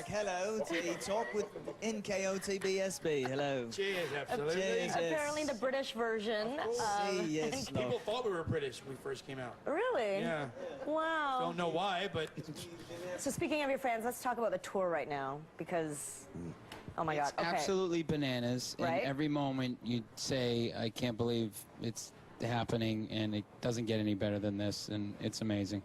back. Hello to eTalk with NKOTBSB. Hello. Cheers, absolutely. Cheers. Apparently the British version. Yes, People thought we were British when we first came out. Really? Yeah. Wow. Don't know why, but So speaking of your fans, let's talk about the tour right now because, oh my God. It's absolutely bananas. Right? And every moment you say, I can't believe it's happening, and it doesn't get any better than this, and it's amazing.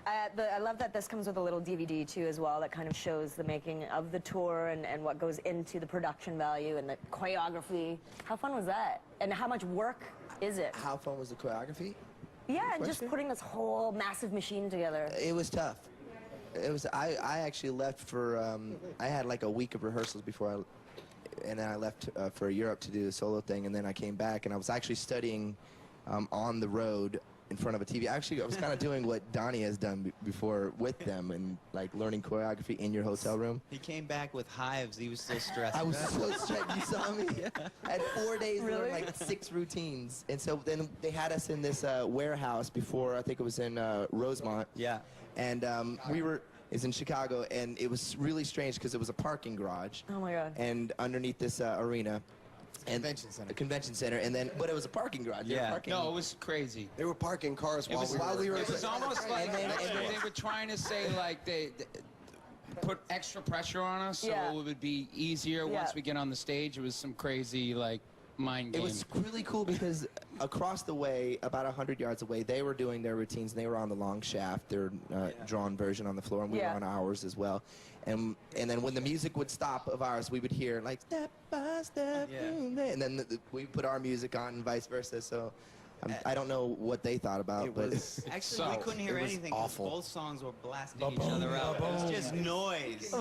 I love that this comes with a little DVD too as well that kind of shows the making of the tour and what goes into the production value and the choreography. How fun was that? And how much work is it? How fun was the choreography? Yeah, and just putting this whole massive machine together. It was tough. It was. I actually left for. I had like a week of rehearsals before and then I left for Europe to do the solo thing, and then I came back and I was actually studying on the road in front of a TV. Actually, I was kind of doing what Donnie has done before with them and like learning choreography in your hotel room. He came back with hives. He was so stressed. I was so stressed. You saw me? Yeah. I had 4 days to Really? learn like 6 routines. And so then they had us in this warehouse before, I think it was in Rosemont. Yeah. And it's in Chicago, and it was really strange because it was a parking garage. Oh my God. And underneath this arena. Convention center. A convention center, and then, but it was a parking garage. They were Yeah. parking. No, it was crazy. They were parking cars It was, while we were- it was almost like And then- they were trying to say, like, they put extra pressure on us so Yeah. it would be easier Yeah. once we get on the stage. It was some crazy, like, mind game. It was really cool because across the way, about 100 yards away, they were doing their routines. And they were on the long shaft, their drawn version on the floor, and we Yeah. were on ours as well. And then when the music would stop of ours, we would hear like step by step, Yeah. and then we put our music on and vice versa. So I don't know what they thought about, It but was, actually, So, we couldn't hear it was anything 'cause awful. both songs were blasting each other out. It was just noise.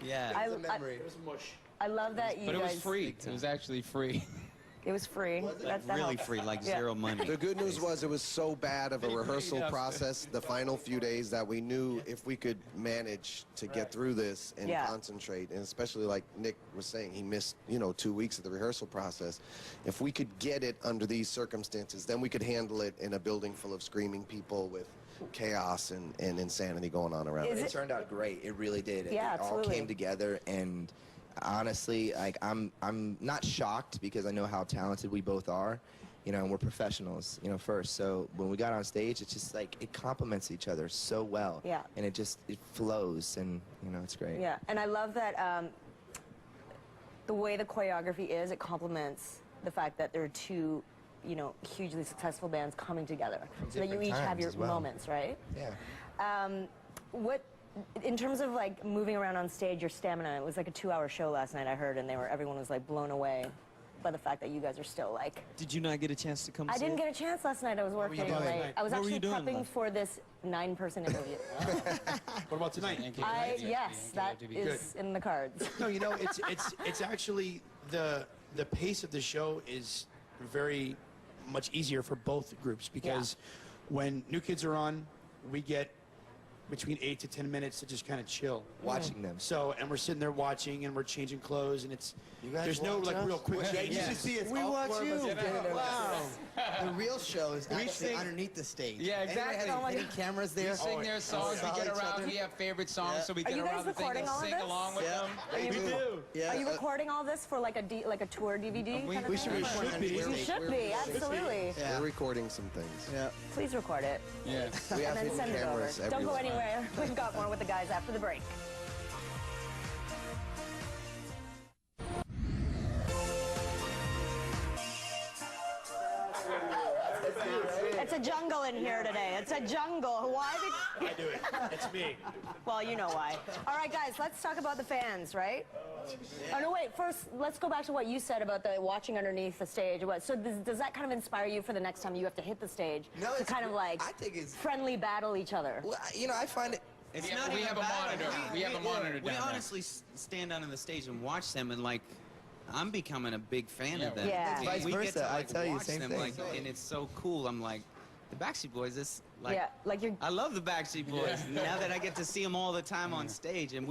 Yeah. I, it's a memory. it was mush. I love that you But it was guys. free. It was actually free. It was free. That Really helps. free, like Yeah. zero money. The good news was it was so bad of a They rehearsal paid us. process the final few days that we knew if we could manage to get through this and Yeah. concentrate, and especially like Nick was saying, he missed 2 weeks of the rehearsal process. If we could get it under these circumstances, then we could handle it in a building full of screaming people with chaos and insanity going on around. Is It it- turned out great. It really did. Yeah, It all absolutely. came together, and honestly, like I'm not shocked because I know how talented we both are, and we're professionals, first. So when we got on stage, it's just like it complements each other so well. Yeah. And it flows, and it's great. Yeah, and I love that the way the choreography is, it complements the fact that there are two, hugely successful bands coming together. So that you different each have times your as well. moments, right? Yeah. What, in terms of like moving around on stage, your stamina, it was like a 2-hour show last night, I heard, and everyone was like blown away by the fact that you guys are still like. Did you not get a chance to come I see didn't it? get a chance last night. I was working doing? late. I was What were actually you doing, prepping love? for this 9-person interview. What about tonight? Yes, that is in the cards. No, it's actually the pace of the show is very much easier for both groups because when new kids are on, we get between 8 to 10 minutes to just kind of chill. Watching them. So, and we're sitting there watching, and we're changing clothes, and it's guys there's no watch like us? real quick Yeah, change. you should see us. We all watch 4 of us you. standing there. Wow. The real show is actually sing- underneath the stage. Yeah, exactly. Anybody Oh my have any God. cameras there? We sing their songs, follow we get each around, other. we have favorite songs, Yeah. so we Are get you guys around the thing recording and all of sing this? along with Yeah. them. We do. Yeah. Are you recording all this for like a tour DVD? kind of We should thing? record should be. underneath You the should stage. be, absolutely. Yeah. We're recording some things. Yeah. Please record it. Yeah. We have And then hidden send it over. cameras Don't go everywhere. anywhere. We've got more with the guys after the break. It's a jungle in here today. It's a jungle. Why did... I do it. It's me. Well, you know why. All right, guys, let's talk about the fans, right? Oh, no, wait. First, let's go back to what you said about the watching underneath the stage. So does that kind of inspire you for the next time you have to hit the stage No, to it's kind of like I think it's friendly battle each other? well, I find it. It's We not have- we even have a bad. monitor. We have a monitor We down there. honestly stand down on the stage and watch them, and like, I'm becoming a big fan of them. Yeah. Vice we get versa, to, I like, tell you, watch same them, thing. like, and it's so cool. I'm like, The Backstreet Boys, it's like, Yeah, like you're. I love the Backstreet Boys. Now that I get to see them all the time on stage, and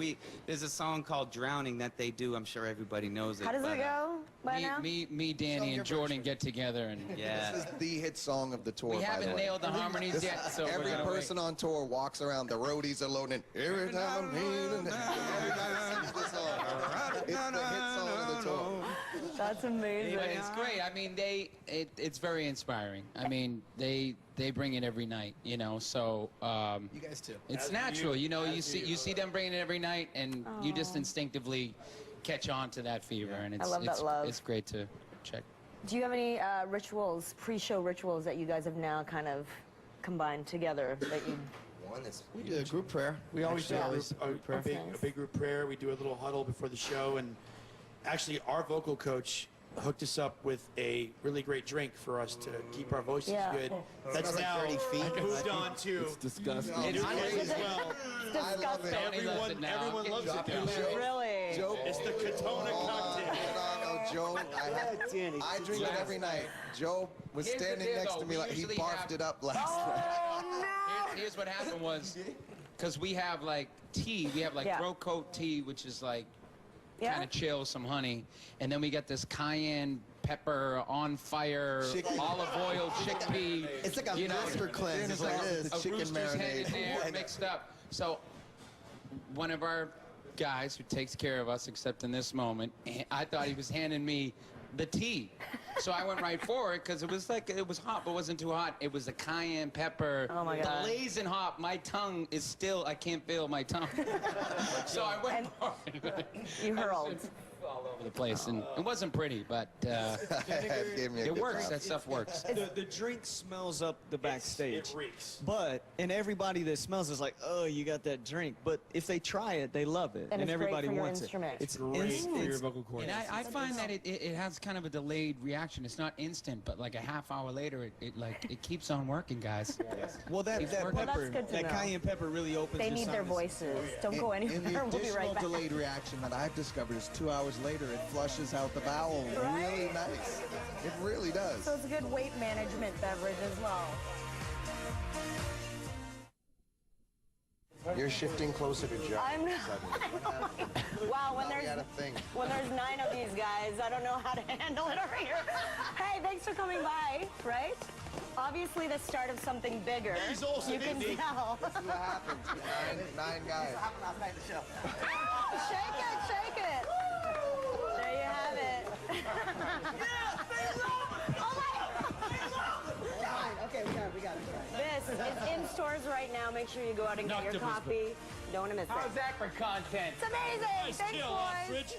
there's a song called "Drowning" that they do. I'm sure everybody knows it. How does but, it go by now? Me, Danny, and Jordan get together, and Yeah. This is the hit song of the tour. we by haven't the way. nailed the harmonies yet. So we're Every gonna person on tour walks around. The roadies are loading. Every time I'm leaning, everybody sings this song. It's the hit song of the tour. That's amazing. But it's great. I mean, it's very inspiring. I mean, they bring it every night, you know. So You guys too. it's natural, you know. You see them bringing it every night, and you just instinctively catch on to that fever, and it's love that love. it's great to check. Do you have any rituals, pre-show rituals that you guys have now kind of combined together that you? One that's We do a group prayer. We always do Actually, a big group prayer. We do a little huddle before the show, and actually, our vocal coach hooked us up with a really great drink for us to keep our voices Yeah. good. That's Smells like now 30 feet. moved on to Disgusting. new I ways as well. I love it. Tony loves it now. Everyone loves it now. Really? Joe, It's the Katona cocktail. no, Joe. I drink it every night. Joe was Here's the standing deal, next though. to me We like he usually barfed have- it up last night. Oh no! Here's what happened was, because we have like tea, we have like Yeah. throat coat tea, which is like Yeah. kind of chill, some honey, and then we got this cayenne pepper on fire, Chicken. olive oil, chickpea. It's like a you know, master cleanse. It's Is what like it is. the a chicken rooster's head in marinade. there mixed up. So one of our guys who takes care of us, except in this moment, I thought he was handing me the tea. So I went right for it because it was hot, but wasn't too hot. It was the cayenne pepper, Oh, my God. blazing hot. My tongue is still, I can't feel my tongue. So I went for it. You hurled. All over the place, and it wasn't pretty, but It gave me a it good works. time. That stuff works. The drink smells up the backstage. It reeks. And everybody that smells is like, oh, you got that drink. But if they try it, they love it. And it's great everybody for your wants instrument. it. It's Great for your instant. vocal cords. And I find that it has kind of a delayed reaction. It's not instant, but like a half hour later, it keeps on working, guys. Well, that Keeps working. Well, that's pepper, good to that know. cayenne pepper really opens They your need their sinus. voices. Don't go And the anywhere. We'll be additional right back. delayed reaction that I've discovered is 2 hours later, it flushes out the bowel. Right? Really nice. It really does. So it's a good weight management beverage as well. You're shifting closer to Joe. I'm not. Wow, when Now we there's got a thing. when there's 9 of these guys, I don't know how to handle it over here. Hey, thanks for coming by. Right? Obviously, the start of something bigger. He's also You can Indy. tell. This is what happens. Nine guys. Shake it, shake it. There you have it. Oh my! Okay, we got it. This is in stores right now. Make sure you go out and get your copy. Don't want to miss it. How's that for content? It's amazing. Thanks, boys.